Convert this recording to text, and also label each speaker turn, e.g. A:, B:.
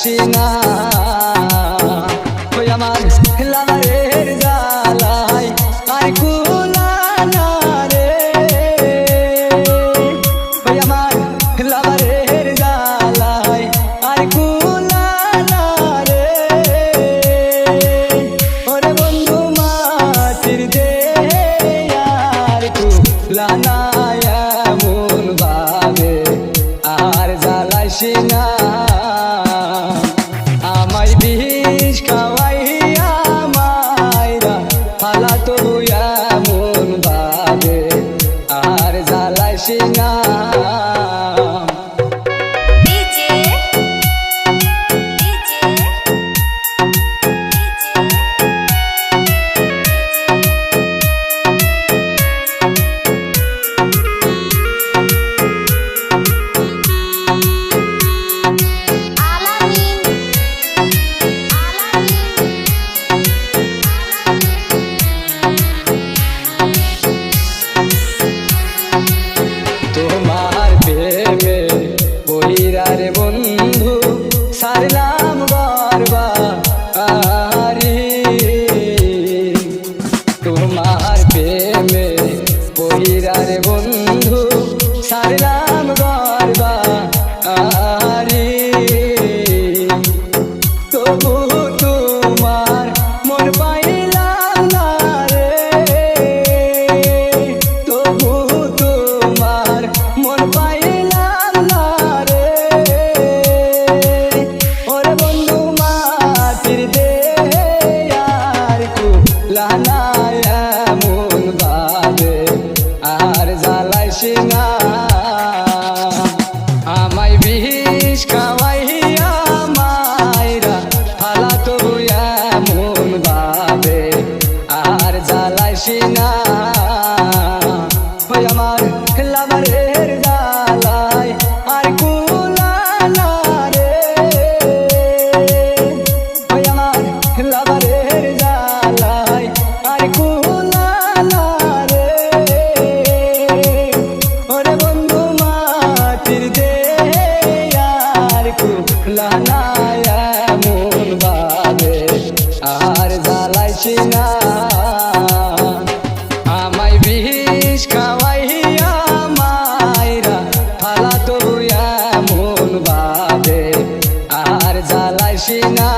A: জ্বালাইছি না ওই আমার লাভারের জ্বালাই আর কুলানা রে ওই আমার লাভারের জ্বালাই আর কুলানা রে ওরে বন্ধু মাটির দে আর কুলানা এমন ভাবে আর জ্বালাইছি না আমায় বিষ খাওয়াইয়া মাইরা ফালা তবু এমন ভাবে আর জ্বালাইছি না তোমার প্রেমে পইরারে বন্ধু সারলাম বরবারি তোমার প্রেমে পইরারে বন্ধু সারলাম বরবারি তবু তোমার মন পাইলাম না রে তবু তোমার মন পাইলাম না রে ওরে বন্ধু মাটির দে আর কুলানা এমন ভাবে আর জ্বালাইছি না আমায় বিষ খাওয়াইয়া মাইরা ফালা তবু এমন ভাবে আর জ্বালাইছি না ওই আমার লাভারের জ্বালাই আর কুলানা রে ওই আমার লাভারের জ্বালাই আর কুলানা রে ওরে বন্ধু মাটির দে আর কুলানা এমন ভাবে আর জ্বালাইছি না আমায় বিষ খাওয়াইয়া মাইরা ফালা তবু এমন ভাবে আর জ্বালাইছি না।